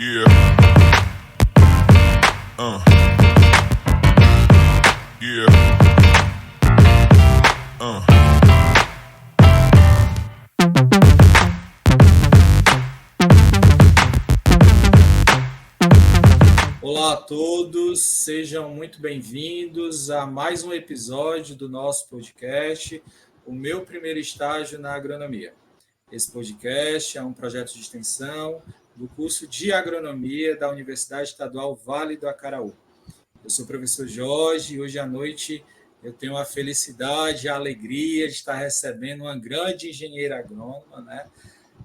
Yeah. Yeah. Olá a todos, sejam muito bem-vindos a mais um episódio do nosso podcast, o meu primeiro estágio na agronomia. Esse podcast é um projeto de extensão do curso de agronomia da Universidade Estadual Vale do Acaraú. Eu sou o professor Jorge e hoje à noite eu tenho a felicidade e a alegria de estar recebendo uma grande engenheira agrônoma,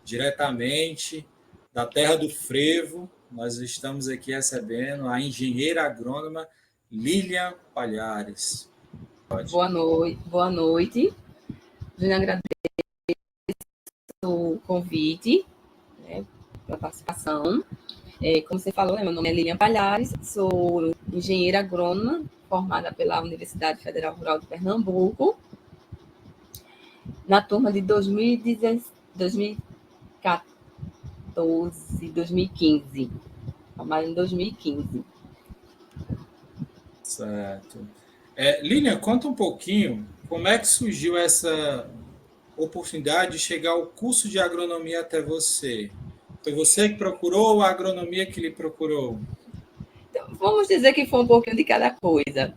diretamente da terra do frevo. Nós estamos aqui recebendo a engenheira agrônoma Lilian Palhares. Boa noite. Eu agradeço o convite, pela participação. Como você falou, meu nome é Lilian Palhares, sou engenheira agrônoma, formada pela Universidade Federal Rural de Pernambuco, na turma de 2014, 2015, formada em 2015. Certo. Lilian, conta um pouquinho como é que surgiu essa oportunidade de chegar ao curso de agronomia até você. Foi você que procurou ou a agronomia que lhe procurou? Então, vamos dizer que foi um pouquinho de cada coisa.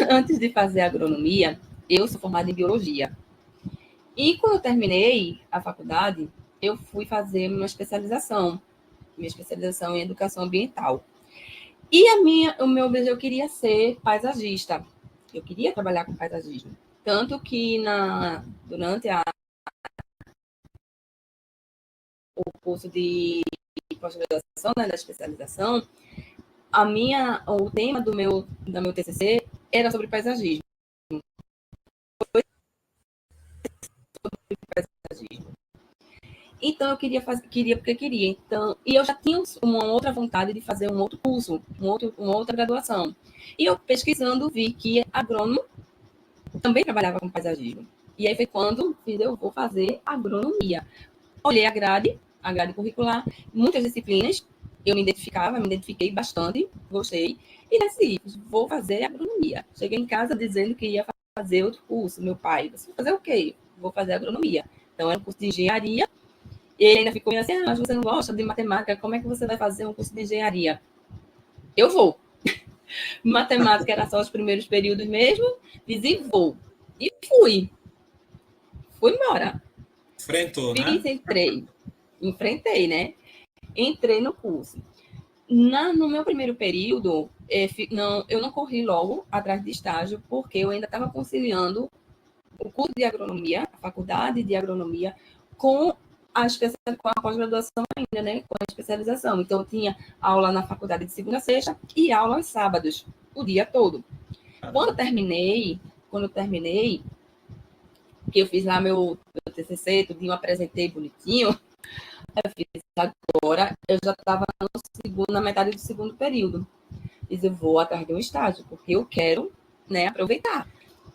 Antes de fazer agronomia, eu sou formada em biologia. E quando eu terminei a faculdade, eu fui fazer minha especialização em educação ambiental. E o meu desejo, eu queria ser paisagista. Eu queria trabalhar com paisagismo. Tanto que durante o curso de pós-graduação, da especialização, o tema do meu TCC era sobre paisagismo. Então, eu queria porque queria. Então, e eu já tinha uma outra vontade de fazer um outro curso, uma outra graduação. E eu, pesquisando, vi que agrônomo também trabalhava com paisagismo. E aí foi quando eu vou fazer agronomia. Olhei a grade curricular, muitas disciplinas, eu me identifiquei bastante, gostei, e decidi, vou fazer agronomia. Cheguei em casa dizendo que ia fazer outro curso. Meu pai, você vai fazer o quê? Vou fazer agronomia. Então, era um curso de engenharia. E ele ainda ficou assim, mas você não gosta de matemática, como é que você vai fazer um curso de engenharia? Eu vou. Matemática era só os primeiros períodos mesmo, fiz e vou. E fui. Fui embora. Enfrentou, Enfrentei, né? Entrei no curso. No meu primeiro período, eu não corri logo atrás de estágio, porque eu ainda estava conciliando o curso de agronomia, a faculdade de agronomia, com a pós-graduação ainda, né? Com a especialização. Então, eu tinha aula na faculdade de segunda a sexta e aula aos sábados, o dia todo. Quando eu terminei, que eu fiz lá meu TCC, tudinho, apresentei bonitinho, eu fiz agora, eu já estava na metade do segundo período. Fiz, eu vou atrás de um estágio, porque eu quero, né, aproveitar.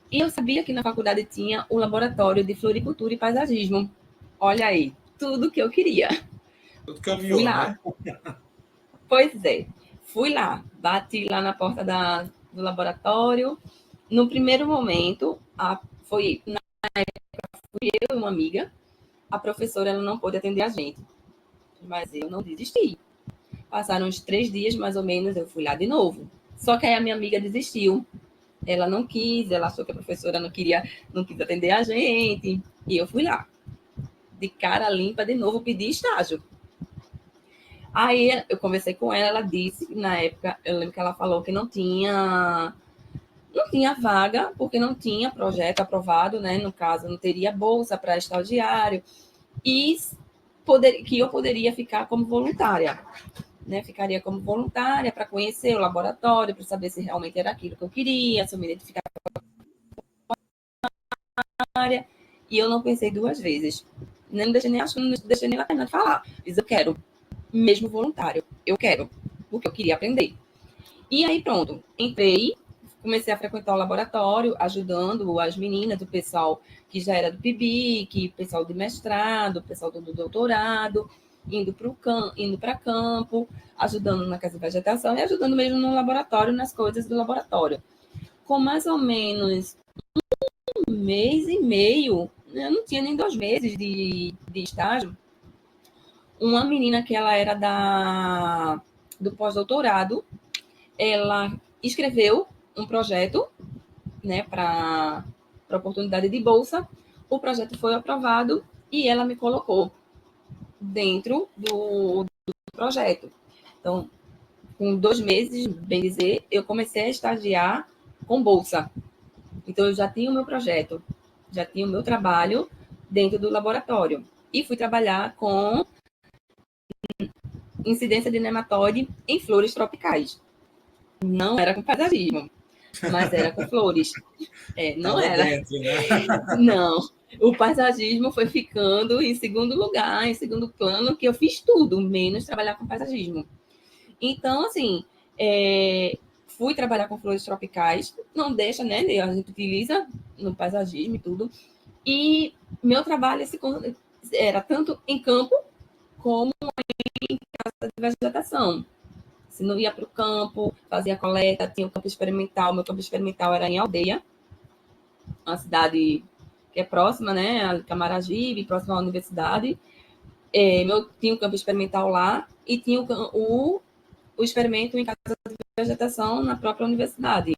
E eu sabia que na faculdade tinha o laboratório de floricultura e paisagismo. Olha aí, tudo que eu queria. Tudo caminhou, Fui lá. né? Pois é, fui lá, bati lá na porta do laboratório. No primeiro momento, fui eu e uma amiga. A professora ela não pôde atender a gente, mas eu não desisti. Passaram uns 3 dias, mais ou menos, eu fui lá de novo. Só que aí a minha amiga desistiu. Ela não quis, ela achou que a professora não quis atender a gente. E eu fui lá, de cara limpa, de novo, pedir estágio. Aí eu conversei com ela, ela disse, na época, eu lembro que ela falou que não tinha vaga, porque não tinha projeto aprovado, né? No caso, não teria bolsa para estagiário, e que eu poderia ficar como voluntária, né? Ficaria como voluntária para conhecer o laboratório, para saber se realmente era aquilo que eu queria, se eu me identificava com a área, e eu não pensei 2 vezes. Não deixei nem ela terminar de falar. Diz, eu quero, mesmo voluntário, eu quero, porque eu queria aprender. E aí, pronto, entrei, comecei a frequentar o laboratório, ajudando as meninas, o pessoal que já era do PIBIC, o pessoal de mestrado, o pessoal do doutorado. indo para campo, ajudando na casa de vegetação e ajudando mesmo no laboratório, nas coisas do laboratório. Com mais ou menos 1 mês e meio, eu não tinha nem 2 meses de estágio, uma menina que ela era do pós-doutorado, ela escreveu um projeto, né, para oportunidade de bolsa. O projeto foi aprovado e ela me colocou dentro do projeto. Então, com 2 meses, bem dizer, eu comecei a estagiar com bolsa. Então, eu já tinha o meu projeto, já tinha o meu trabalho dentro do laboratório. E fui trabalhar com incidência de nematóide em flores tropicais. Não era com paisagismo, mas era com flores. Não Estava era. dentro, né? Não. O paisagismo foi ficando em segundo lugar, em segundo plano, que eu fiz tudo, menos trabalhar com paisagismo. Então, assim, fui trabalhar com flores tropicais, não deixa, né? A gente utiliza no paisagismo e tudo. E meu trabalho era tanto em campo como em casa de vegetação. Se não ia para o campo, fazia coleta, tinha o campo experimental. Meu campo experimental era em Aldeia, uma cidade que é próxima, né, a Camaragibe, próxima à universidade. Tinha um campo experimental lá e tinha o experimento em casa de vegetação na própria universidade.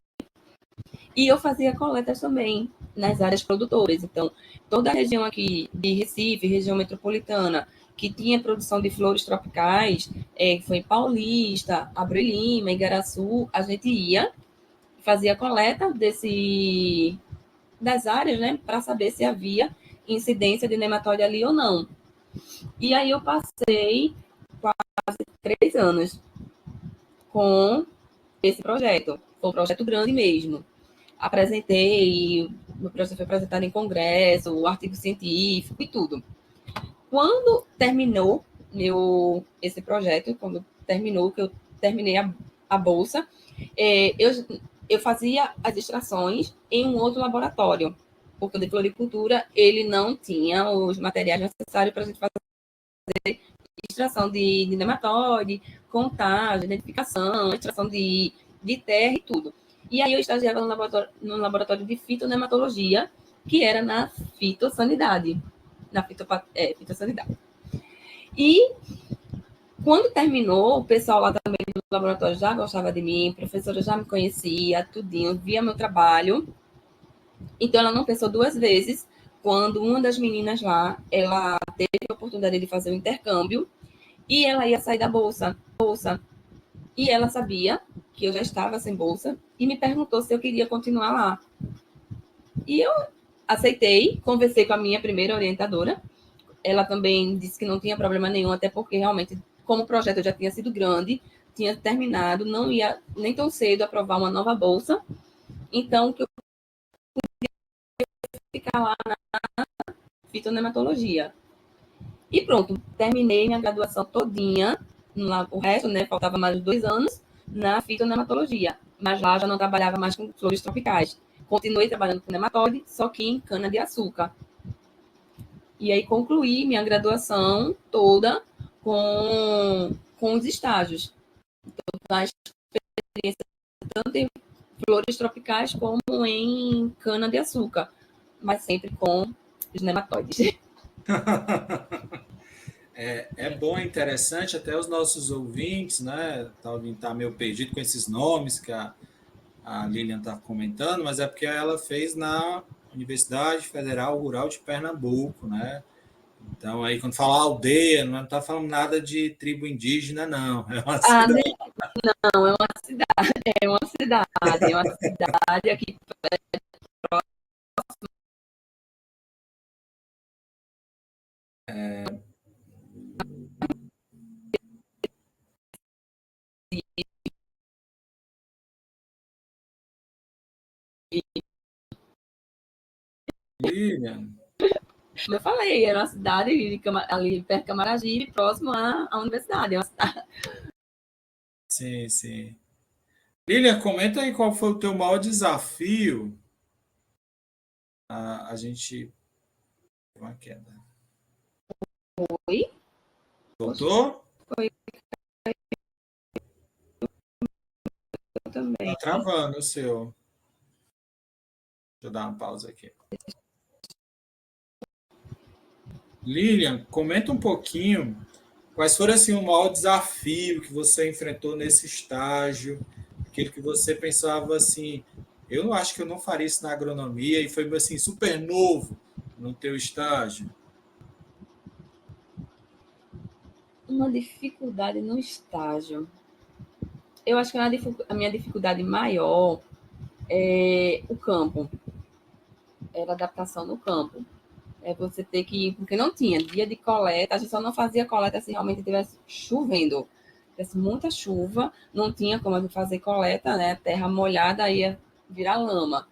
E eu fazia coletas também nas áreas produtoras. Então, toda a região aqui de Recife, região metropolitana, que tinha produção de flores tropicais, foi em Paulista, Abreu Lima, Igaraçu, a gente ia, fazia coleta das áreas, né, para saber se havia incidência de nematóide ali ou não. E aí eu passei quase 3 anos com esse projeto. Foi um projeto grande mesmo. Apresentei, meu projeto foi apresentado em congresso, o artigo científico e tudo. Quando terminou esse projeto, quando terminou, que eu terminei a bolsa, eu fazia as extrações em um outro laboratório, porque o de floricultura ele não tinha os materiais necessários para a gente fazer extração de nematóide, contagem, identificação, extração de terra e tudo. E aí eu estagiava no laboratório de fitonematologia, que era na fitossanidade. Na fitossanidade. E quando terminou, o pessoal lá também do laboratório já gostava de mim, a professora já me conhecia, tudinho, via meu trabalho. Então ela não pensou 2 vezes quando uma das meninas lá, ela teve a oportunidade de fazer o intercâmbio e ela ia sair da bolsa. E ela sabia que eu já estava sem bolsa e me perguntou se eu queria continuar lá. E eu aceitei, conversei com a minha primeira orientadora. Ela também disse que não tinha problema nenhum, até porque realmente, como o projeto já tinha sido grande, tinha terminado, não ia nem tão cedo aprovar uma nova bolsa. Então, que eu ia ficar lá na fitonematologia. E pronto, terminei minha graduação todinha, o resto, né, faltava mais de 2 anos, na fitonematologia. Mas lá já não trabalhava mais com flores tropicais. Continuei trabalhando com nematóide, só que em cana-de-açúcar. E aí concluí minha graduação toda com os estágios. Então, a experiência tanto em flores tropicais como em cana-de-açúcar, mas sempre com os nematóides. É bom, é interessante, até os nossos ouvintes, né? Talvez tá meio perdido com esses nomes que a Lilian está comentando, mas é porque ela fez na Universidade Federal Rural de Pernambuco, né? Então, aí, quando fala aldeia, não está falando nada de tribo indígena, não. É uma Ah, cidade. não, é uma cidade aqui. Lilian. Como eu falei, era uma cidade ali perto de Camaragibe, próximo à universidade. É uma cidade. Sim, sim. Lilian, comenta aí qual foi o teu maior desafio. A gente. Uma queda. Oi? Voltou? Foi também. Tá travando o seu. Deixa eu dar uma pausa aqui. Lilian, comenta um pouquinho quais foram assim, o maior desafio que você enfrentou nesse estágio, aquele que você pensava assim, eu não acho que eu não faria isso na agronomia, e foi assim, super novo no teu estágio. Uma dificuldade no estágio. Eu acho que a minha dificuldade maior é o campo. Era a adaptação no campo. É você ter que ir, porque não tinha dia de coleta, a gente só não fazia coleta se realmente estivesse chovendo. Tivesse muita chuva, não tinha como a gente fazer coleta, né? Terra molhada ia virar lama.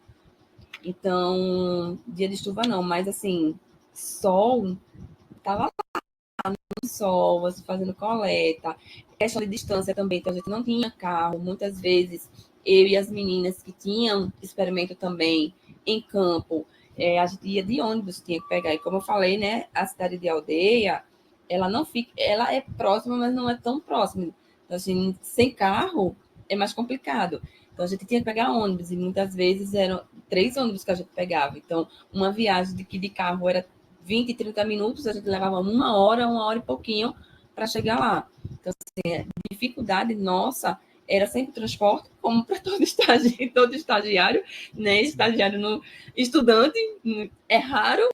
Então, dia de chuva não, mas assim, sol, tava lá no sol, você fazendo coleta. Questão de distância também, então a gente não tinha carro. Muitas vezes, eu e as meninas que tinham experimento também em campo, a gente ia de ônibus, tinha que pegar. E como eu falei, né, a cidade de Aldeia, ela não fica, ela é próxima, mas não é tão próxima. Então, assim, sem carro é mais complicado. Então, a gente tinha que pegar ônibus, e muitas vezes eram 3 ônibus que a gente pegava. Então, uma viagem de carro era 20, 30 minutos, a gente levava uma hora e pouquinho para chegar lá. Então, assim, a dificuldade nossa era sempre transporte, como para todo estagiário, né? Estagiário no estudante, é raro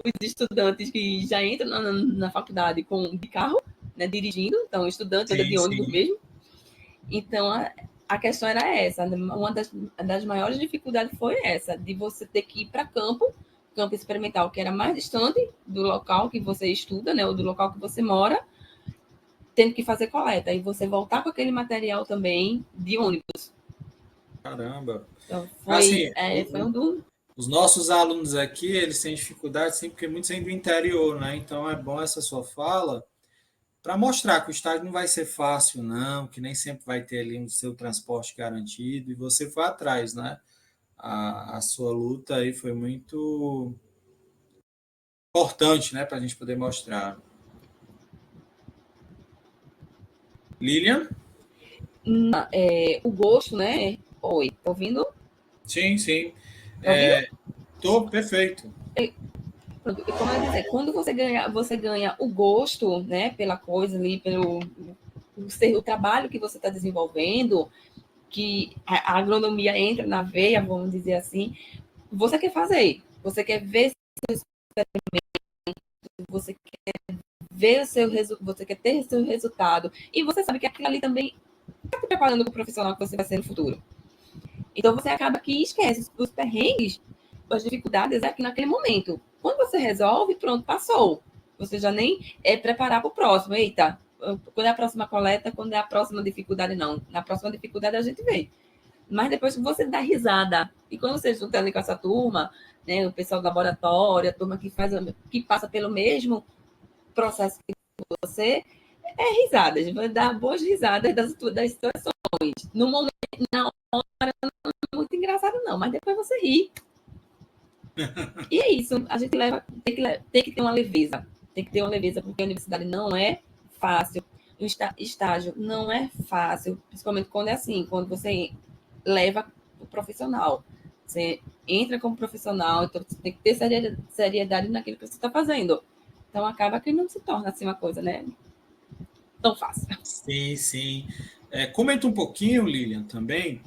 os estudantes que já entram na faculdade de carro, né, dirigindo, então estudante anda Sim, de ônibus sim. mesmo. Então a questão era essa, uma das maiores dificuldades foi essa, de você ter que ir para campo experimental, que era mais distante do local que você estuda, né, ou do local que você mora, tendo que fazer coleta, e você voltar com aquele material também de ônibus. Caramba. Então, Assim, foi um do... os nossos alunos aqui, eles têm dificuldade, sim, porque muitos são do interior, né? Então é bom essa sua fala para mostrar que o estágio não vai ser fácil, não, que nem sempre vai ter ali o seu transporte garantido, e você foi atrás, né? A sua luta aí foi muito importante, né, para a gente poder mostrar. Lilian? O gosto, né? Oi, tá ouvindo? Sim, sim. Tá ouvindo? Tô perfeito. Como eu dizer, quando você ganha o gosto, né, pela coisa ali, pelo o trabalho que você está desenvolvendo, que a agronomia entra na veia, vamos dizer assim, você quer fazer, você quer ver seus você quer ver você quer ter seu resultado, e você sabe que aquilo ali também está te preparando para o profissional que você vai ser no futuro. Então você acaba que esquece os perrengues, as dificuldades aqui naquele momento. Quando você resolve, pronto, passou. Você já nem preparar para o próximo. Eita, quando é a próxima coleta, quando é a próxima dificuldade, não. Na próxima dificuldade a gente vê. Mas depois que você dá risada, e quando você junta ali com essa turma, né, o pessoal do laboratório, a turma que passa pelo mesmo processo que você, é risadas, vai dar boas risadas das situações. No momento, na hora, não é muito engraçado, não, mas depois você ri. E é isso, a gente tem que ter uma leveza. Tem que ter uma leveza, porque a universidade não é fácil. O estágio não é fácil, principalmente quando é assim, quando você leva o profissional. Você entra como profissional, então você tem que ter seriedade naquilo que você está fazendo. Então acaba que não se torna assim uma coisa, né? Tão fácil. Sim, sim. Comenta um pouquinho, Lilian, também,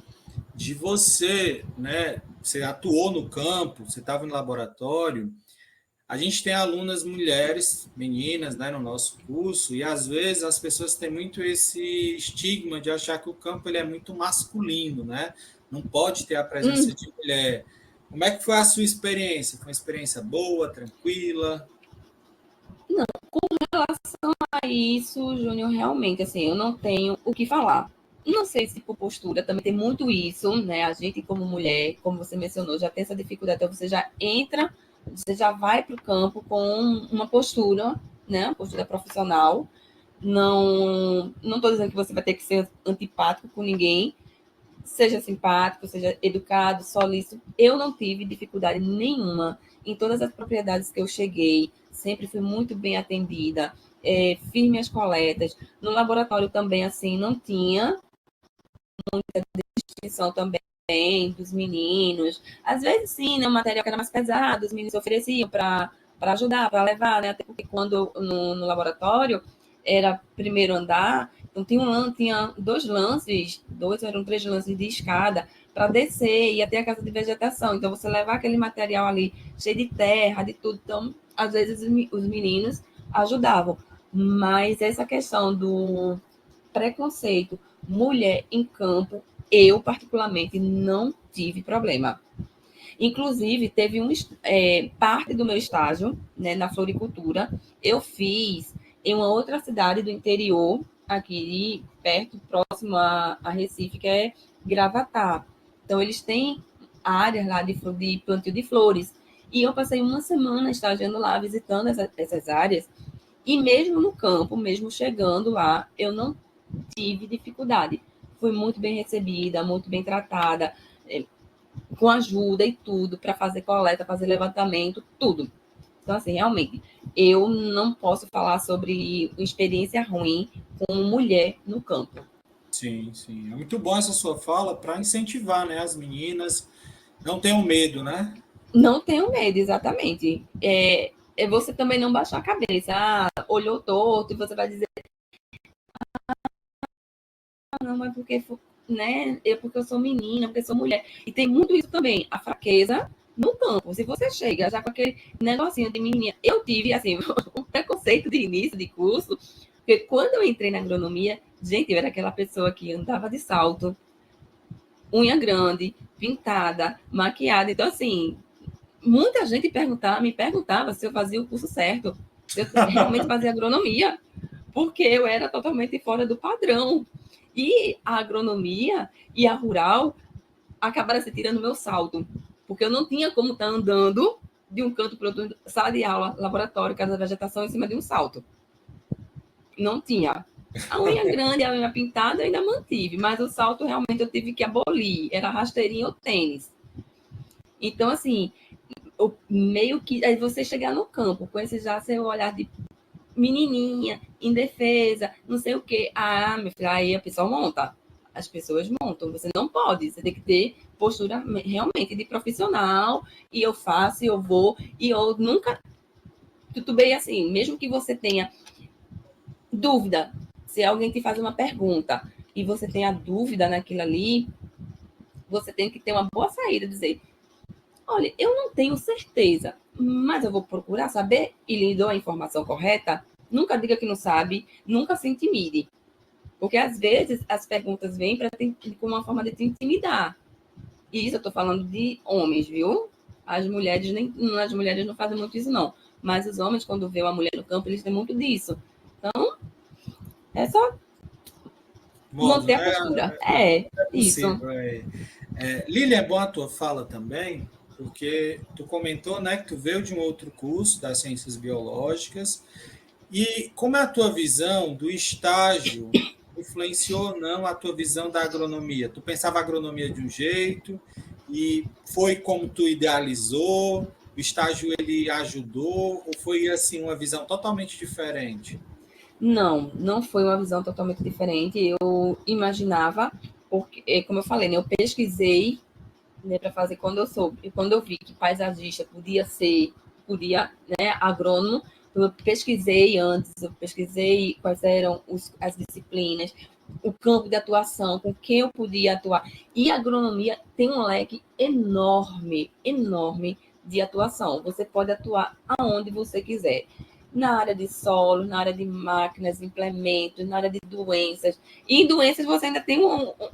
de você, né? Você atuou no campo, você estava no laboratório. A gente tem alunas mulheres, meninas, né, no nosso curso, e às vezes as pessoas têm muito esse estigma de achar que o campo ele é muito masculino, né? Não pode ter a presença de mulher. Como é que foi a sua experiência? Foi uma experiência boa, tranquila? Isso, Júnior, realmente, assim, eu não tenho o que falar. Não sei se por postura também tem muito isso, né? A gente, como mulher, como você mencionou, já tem essa dificuldade, então você já entra, você já vai para o campo com uma postura, né? Uma postura profissional. Não estou dizendo que você vai ter que ser antipático com ninguém, seja simpático, seja educado, solícito. Eu não tive dificuldade nenhuma em todas as propriedades que eu cheguei, sempre fui muito bem atendida. fiz minhas coletas. No laboratório também, assim, não tinha distinção também dos meninos. Às vezes, sim, né, o material que era mais pesado, os meninos ofereciam para ajudar, para levar, né? Até porque quando no laboratório era primeiro andar, então tinha dois lances, dois ou eram três lances de escada para descer e até a casa de vegetação. Então, você levar aquele material ali cheio de terra, de tudo. Então, às vezes, os meninos ajudavam. Mas essa questão do preconceito, mulher em campo, eu, particularmente, não tive problema. Inclusive, teve parte do meu estágio, né, na floricultura, eu fiz em uma outra cidade do interior, aqui perto, próximo a Recife, que é Gravatá. Então, eles têm áreas lá de plantio de flores. E eu passei uma semana estagiando lá, visitando essas áreas. E mesmo no campo, mesmo chegando lá, eu não tive dificuldade. Fui muito bem recebida, muito bem tratada, com ajuda e tudo, para fazer coleta, fazer levantamento, tudo. Então, assim, realmente, eu não posso falar sobre experiência ruim com mulher no campo. Sim, sim. É muito bom essa sua fala para incentivar, né, as meninas. Não tenham medo, né? Não tenho medo, exatamente. É você também não baixar a cabeça. Olhou torto e você vai dizer, não, mas porque, né? Porque eu sou menina, porque eu sou mulher. E tem muito isso também, a fraqueza no campo. Se você chega já com aquele negocinho de menina, eu tive, assim, um preconceito de início de curso, porque quando eu entrei na agronomia, gente, eu era aquela pessoa que andava de salto, unha grande, pintada, maquiada. Então, assim, muita gente me perguntava se eu fazia o curso certo, se eu realmente fazia agronomia, porque eu era totalmente fora do padrão. E a agronomia e a rural acabaram se tirando meu salto, porque eu não tinha como estar andando de um canto para outro, sala de aula, laboratório, casa da vegetação, em cima de um salto. Não tinha. A unha grande, a unha pintada, eu ainda mantive, mas o salto realmente eu tive que abolir. Era rasteirinho ou tênis. Então, assim, meio que aí você chegar no campo com esse já seu olhar de menininha, indefesa, não sei o quê. Meu filho, aí a pessoa monta. As pessoas montam. Você não pode. Você tem que ter postura realmente de profissional. E eu faço, e eu vou. E eu nunca titubei assim. Mesmo que você tenha dúvida, se alguém te faz uma pergunta e você tenha dúvida naquilo ali, você tem que ter uma boa saída. Dizer, olha, eu não tenho certeza, mas eu vou procurar saber e lhe dou a informação correta. Nunca diga que não sabe, nunca se intimide. Porque às vezes as perguntas vêm com uma forma de te intimidar. E isso eu estou falando de homens, viu? As mulheres não fazem muito isso, não. Mas os homens, quando vê uma mulher no campo, eles têm muito disso. Então, é só Modo, manter a né? postura. É Isso. possível. Lília, é boa a tua fala também, porque tu comentou, né, que tu veio de um outro curso das ciências biológicas. E como é a tua visão do estágio influenciou ou não a tua visão da agronomia? Tu pensava a agronomia de um jeito e foi como tu idealizou? O estágio ele ajudou ou foi assim uma visão totalmente diferente? Não, não foi uma visão totalmente diferente. Eu imaginava, porque, como eu falei, né, eu pesquisei, né, para fazer quando eu vi que paisagista podia, né, agrônomo, eu pesquisei antes, eu pesquisei quais eram as disciplinas, o campo de atuação, com quem eu podia atuar. E a agronomia tem um leque enorme, enorme de atuação. Você pode atuar aonde você quiser. Na área de solo, na área de máquinas, implementos, na área de doenças. E em doenças você ainda tem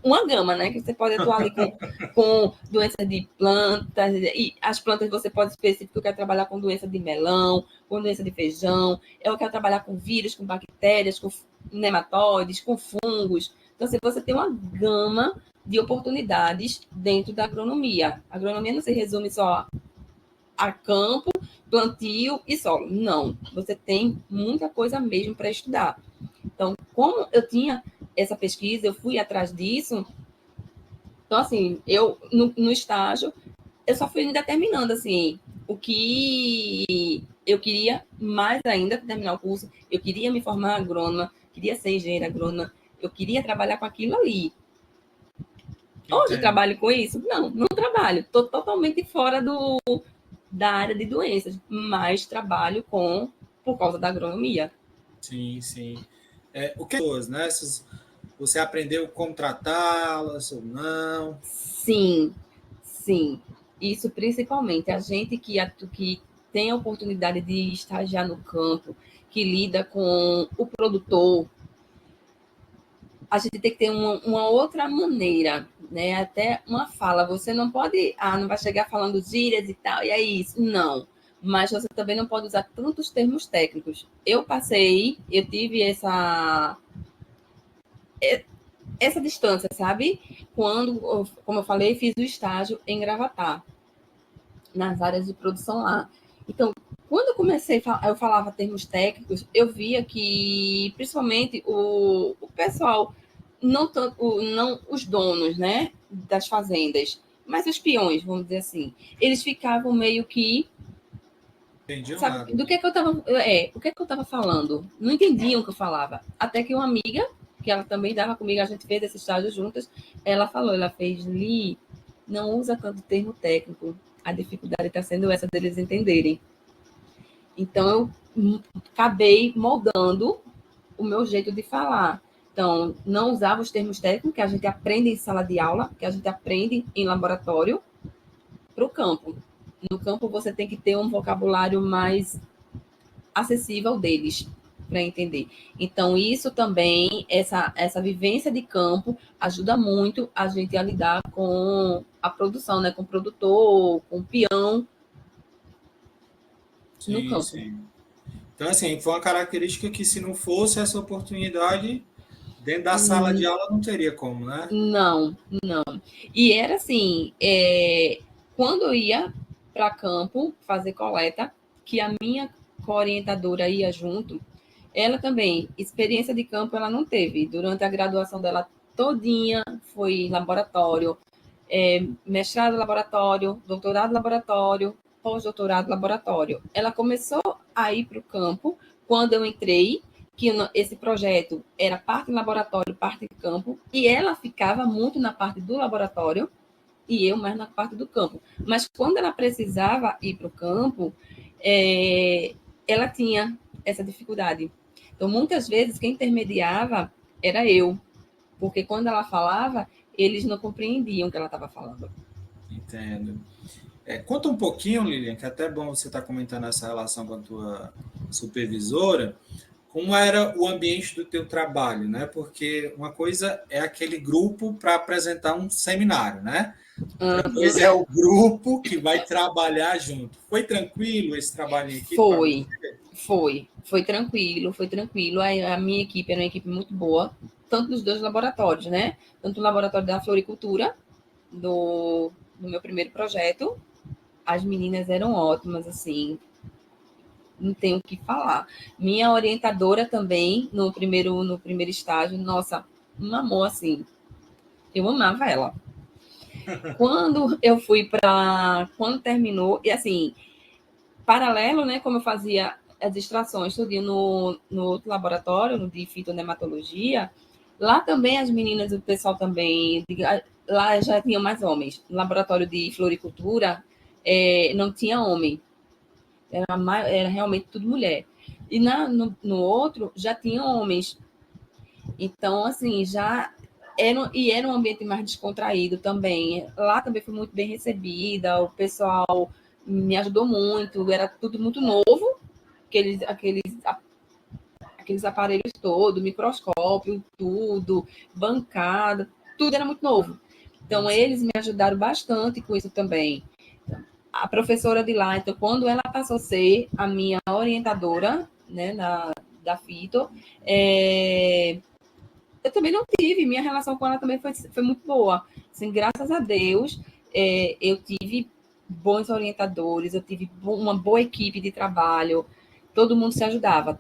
uma gama, né? Que você pode atuar ali com doenças de plantas, e as plantas você pode específico, eu quero trabalhar com doença de melão, com doença de feijão, eu quero trabalhar com vírus, com bactérias, com nematóides, com fungos. Então, assim, você tem uma gama de oportunidades dentro da agronomia. A agronomia não se resume só a campo, plantio e solo. Não, você tem muita coisa mesmo para estudar. Então, como eu tinha essa pesquisa, eu fui atrás disso. Então, assim, no estágio, eu só fui determinando, assim, o que eu queria mais ainda terminar o curso, eu queria me formar agrônoma, queria ser engenheira agrônoma, eu queria trabalhar com aquilo ali. Hoje Entendo. trabalho com isso? Não, não trabalho. Estou totalmente fora da área de doenças, mas trabalho por causa da agronomia. Sim, sim. O que pessoas, né? Você aprendeu como tratá-las ou não? Sim, sim. Isso principalmente. A gente que tem a oportunidade de estagiar no campo, que lida com o produtor, a gente tem que ter uma outra maneira, né? Até uma fala. Você não pode, não vai chegar falando gírias e tal, e é isso. Não. Mas você também não pode usar tantos termos técnicos. Eu tive essa distância, sabe? Quando, como eu falei, fiz o estágio em Gravatá, nas áreas de produção lá. Então, quando eu comecei, eu falava termos técnicos, eu via que, principalmente, o pessoal, não tanto, não os donos, né, das fazendas, mas os peões, vamos dizer assim, eles ficavam meio que, Entendi sabe, nada. do que é que eu estava, o que é que eu estava falando? Não entendiam o que eu falava. Até que uma amiga, que ela também dava comigo, a gente fez esse estágio juntas, ela falou, ela fez, Li, não usa tanto termo técnico, a dificuldade está sendo essa deles entenderem. Então, eu acabei moldando o meu jeito de falar. Então, não usava os termos técnicos que a gente aprende em sala de aula, que a gente aprende em laboratório, para o campo. No campo, você tem que ter um vocabulário mais acessível deles para entender. Então, isso também, essa vivência de campo, ajuda muito a gente a lidar com a produção, né? Com o produtor, com o peão no Sim, campo. sim. Então, assim, foi uma característica que, se não fosse essa oportunidade, dentro da sala de aula não teria como, né? Não, não. E era assim, quando eu ia para campo fazer coleta, que a minha orientadora ia junto, ela também, experiência de campo ela não teve. Durante a graduação dela todinha foi laboratório, mestrado laboratório, doutorado laboratório, pós-doutorado laboratório. Ela começou a ir para o campo quando eu entrei, que esse projeto era parte laboratório, parte campo, e ela ficava muito na parte do laboratório e eu mais na parte do campo. Mas quando ela precisava ir para o campo, ela tinha essa dificuldade. Então, muitas vezes, quem intermediava era eu, porque quando ela falava, eles não compreendiam o que ela estava falando. Entendo. Conta um pouquinho, Lilian, que é até bom você estar comentando essa relação com a tua supervisora, como era o ambiente do teu trabalho, né? Porque uma coisa é aquele grupo para apresentar um seminário, né? Outra coisa é o grupo que vai trabalhar junto. Foi tranquilo esse trabalho em equipe para Foi, você? foi tranquilo, foi tranquilo. A minha equipe era uma equipe muito boa, tanto dos dois laboratórios, né? Tanto o laboratório da floricultura, do meu primeiro projeto, as meninas eram ótimas, assim, não tenho o que falar. Minha orientadora também, no primeiro estágio, nossa, um amor, assim, eu amava ela. Quando eu fui para. Quando terminou, e assim, paralelo, né, como eu fazia as extrações, estudei no outro laboratório, no de fitonematologia, lá também as meninas, o pessoal também, lá já tinham mais homens. No laboratório de floricultura, não tinha homem, era realmente tudo mulher. E no outro já tinha homens. Então, assim, era um ambiente mais descontraído também. Lá também fui muito bem recebida, o pessoal me ajudou muito, era tudo muito novo, aqueles aparelhos todos, microscópio, tudo, bancada, tudo era muito novo. Então, eles me ajudaram bastante com isso também. A professora de lá, então, quando ela passou a ser a minha orientadora, né, da Fito, eu também não tive, minha relação com ela também foi muito boa. Assim, graças a Deus, eu tive bons orientadores, eu tive uma boa equipe de trabalho, todo mundo se ajudava,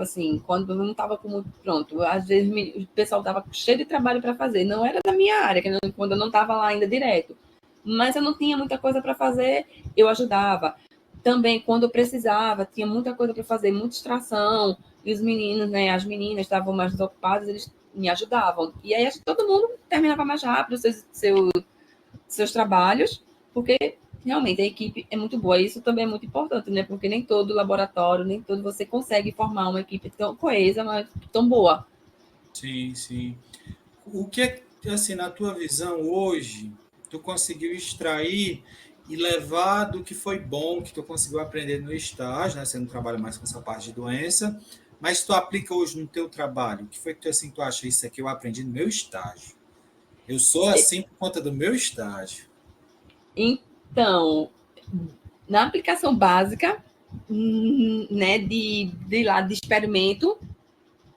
assim, quando eu não estava com muito pronto. Às vezes o pessoal estava cheio de trabalho para fazer, não era da minha área, quando eu não estava lá ainda direto, mas eu não tinha muita coisa para fazer, eu ajudava. Também, quando eu precisava, tinha muita coisa para fazer, muita distração, e os meninos, né, as meninas estavam mais desocupadas, eles me ajudavam. E aí, todo mundo terminava mais rápido seus trabalhos, porque realmente a equipe é muito boa. Isso também é muito importante, né? Porque nem todo laboratório, nem todo você consegue formar uma equipe tão coesa, mas tão boa. Sim, sim. O que é, assim, na tua visão hoje, tu conseguiu extrair e levar do que foi bom, que tu conseguiu aprender no estágio, né? Você não trabalha mais com essa parte de doença, mas tu aplica hoje no teu trabalho. O que foi que tu, assim, tu acha isso aqui eu aprendi no meu estágio? Eu sou assim por conta do meu estágio. Então, na aplicação básica, né, de lado de experimento,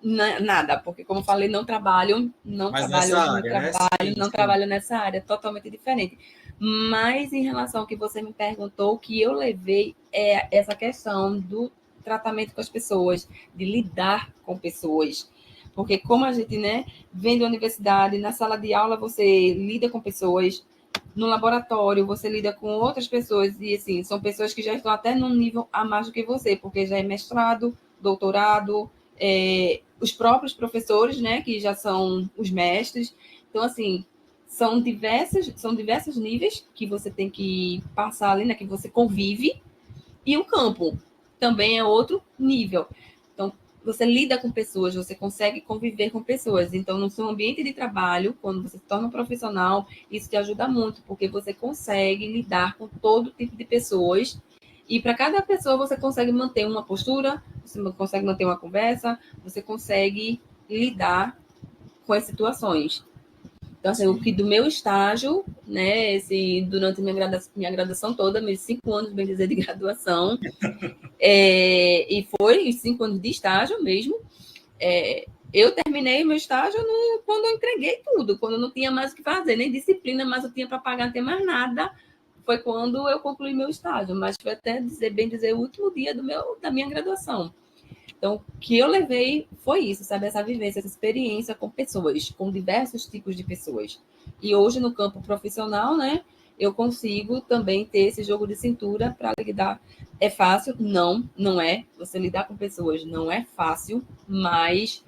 nada, porque como eu falei, não Mas trabalho nessa hoje no área, né? trabalho, Sim, não sim. trabalho nessa área, totalmente diferente. Mas em relação ao que você me perguntou, o que eu levei é essa questão do tratamento com as pessoas, de lidar com pessoas. Porque como a gente, né, vem da universidade, na sala de aula você lida com pessoas, no laboratório você lida com outras pessoas, e assim, são pessoas que já estão até num nível a mais do que você, porque já é mestrado, doutorado, os próprios professores, né, que já são os mestres. Então, assim, são diversos níveis que você tem que passar ali, né, que você convive, e o campo também é outro nível. Então, você lida com pessoas, você consegue conviver com pessoas. Então, no seu ambiente de trabalho, quando você se torna um profissional, isso te ajuda muito, porque você consegue lidar com todo tipo de pessoas. E para cada pessoa, você consegue manter uma postura, você consegue manter uma conversa, você consegue lidar com as situações. Então, assim, o que Sim. do meu estágio, né, durante minha graduação toda, meus 5 anos, bem dizer, de graduação, e foi os 5 anos de estágio mesmo. Eu terminei meu estágio quando eu entreguei tudo, quando eu não tinha mais o que fazer, nem disciplina, mas eu tinha para pagar, não tinha mais nada. Foi quando eu concluí meu estágio, mas foi até bem dizer, o último dia da minha graduação. Então, o que eu levei foi isso, sabe? Essa vivência, essa experiência com pessoas, com diversos tipos de pessoas. E hoje, no campo profissional, né, eu consigo também ter esse jogo de cintura para lidar. É fácil? Não, não é. Você lidar com pessoas não é fácil, mas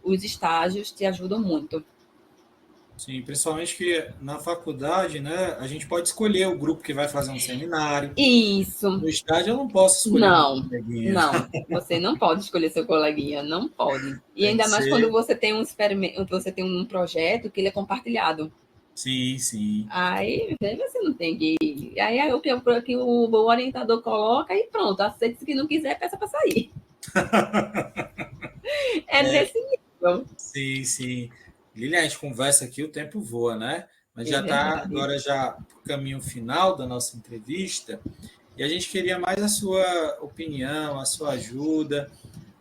os estágios te ajudam muito. Sim, principalmente que na faculdade, né, a gente pode escolher o grupo que vai fazer um seminário. Isso. No estágio eu não posso escolher meu Não, coleguinha. não. Você não pode escolher seu coleguinha, não pode. E Tem que ainda mais quando ser. você tem um experimento, você tem um projeto que ele é compartilhado. Sim, sim. Aí você não tem que. Aí é o que o orientador coloca e pronto. Aceita, se não quiser, peça para sair. É nesse nível. Sim, sim. Lilian, a gente conversa aqui, o tempo voa, né? Mas É já está verdade. agora já pro caminho final da nossa entrevista e a gente queria mais a sua opinião, a sua ajuda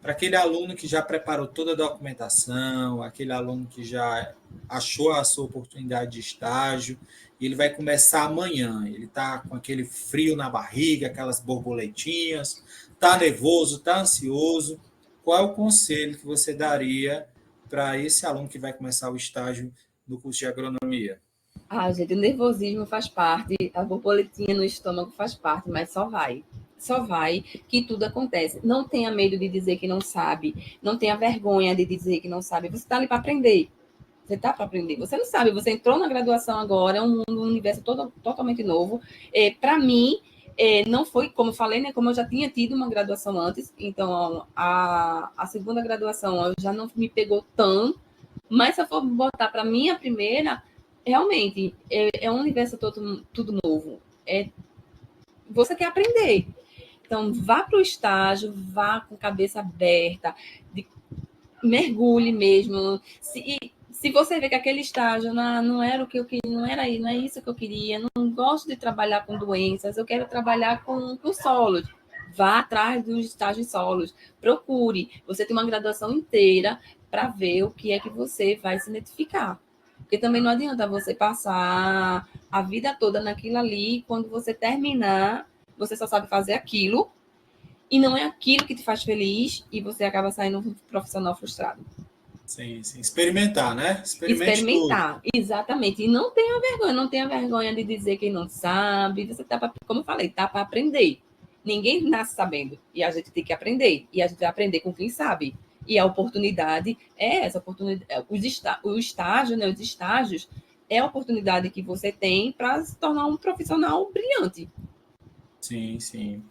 para aquele aluno que já preparou toda a documentação, aquele aluno que já achou a sua oportunidade de estágio e ele vai começar amanhã. Ele está com aquele frio na barriga, aquelas borboletinhas, está nervoso, está ansioso. Qual é o conselho que você daria para esse aluno que vai começar o estágio no curso de agronomia? Ah, gente, o nervosismo faz parte, a borboletinha no estômago faz parte, mas só vai. Só vai que tudo acontece. Não tenha medo de dizer que não sabe. Não tenha vergonha de dizer que não sabe. Você está ali para aprender. Você está para aprender. Você não sabe. Você entrou na graduação agora, é um mundo, um universo totalmente novo. Para mim, não foi, como eu falei, né? Como eu já tinha tido uma graduação antes, então a segunda graduação eu já não me pegou tão. Mas se eu for botar para minha primeira, realmente é um universo todo, tudo novo. Você quer aprender. Então, vá para o estágio, vá com cabeça aberta, mergulhe mesmo. Se você vê que aquele estágio não era o que eu queria, não é isso que eu queria, não gosto de trabalhar com doenças, eu quero trabalhar com solos. Vá atrás dos estágios solos. Procure. Você tem uma graduação inteira para ver o que é que você vai se identificar. Porque também não adianta você passar a vida toda naquilo ali, quando você terminar, você só sabe fazer aquilo, e não é aquilo que te faz feliz, e você acaba saindo um profissional frustrado. Sim, sim. Experimentar, né? Experimente tudo. Experimentar, exatamente. E não tenha vergonha de dizer que não sabe. Você tá como eu falei, tá para aprender. Ninguém nasce sabendo. E a gente tem que aprender. E a gente vai aprender com quem sabe. E a oportunidade é essa oportunidade. O estágio, né, os estágios, é a oportunidade que você tem para se tornar um profissional brilhante. Sim, sim.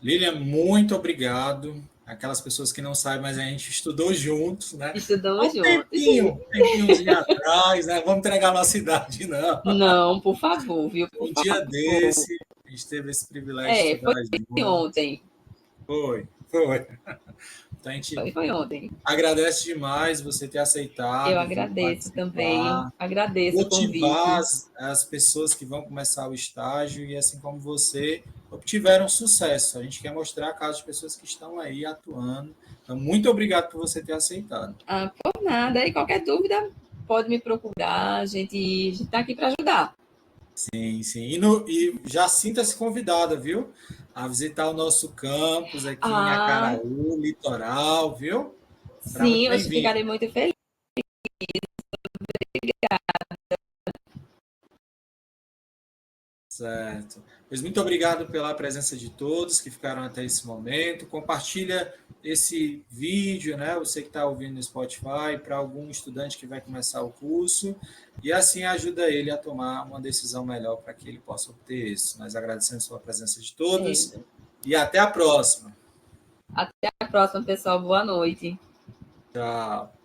Lilian, muito obrigado. Aquelas pessoas que não sabem, mas a gente estudou juntos, né? Há Estudamos um juntos. tempinhozinho atrás, né? Vamos entregar a nossa idade, não. Não, por favor, viu? Por Um dia favor. desse, a gente teve esse privilégio de Foi estudar junto. ontem. Foi, foi. Então a gente Foi ontem. agradece demais você ter Eu aceitado vir agradeço também. participar, Agradeço o motivar convite. as pessoas que vão começar o estágio e, assim como você, obtiveram sucesso. A gente quer mostrar casos de pessoas que estão aí atuando. Então, muito obrigado por você ter aceitado. Por nada. E qualquer dúvida, pode me procurar. A gente está aqui para ajudar. Sim, sim. E já sinta-se convidada, viu? A visitar o nosso campus aqui em Acaraú, litoral, viu? Será muito Sim, eu bem-vindo. ficarei muito feliz. Certo. Pois muito obrigado pela presença de todos que ficaram até esse momento. Compartilha esse vídeo, né? Você que está ouvindo no Spotify, para algum estudante que vai começar o curso, e assim ajuda ele a tomar uma decisão melhor para que ele possa obter isso. Nós agradecemos a presença de todos e até a próxima. Até a próxima, pessoal. Boa noite. Tchau.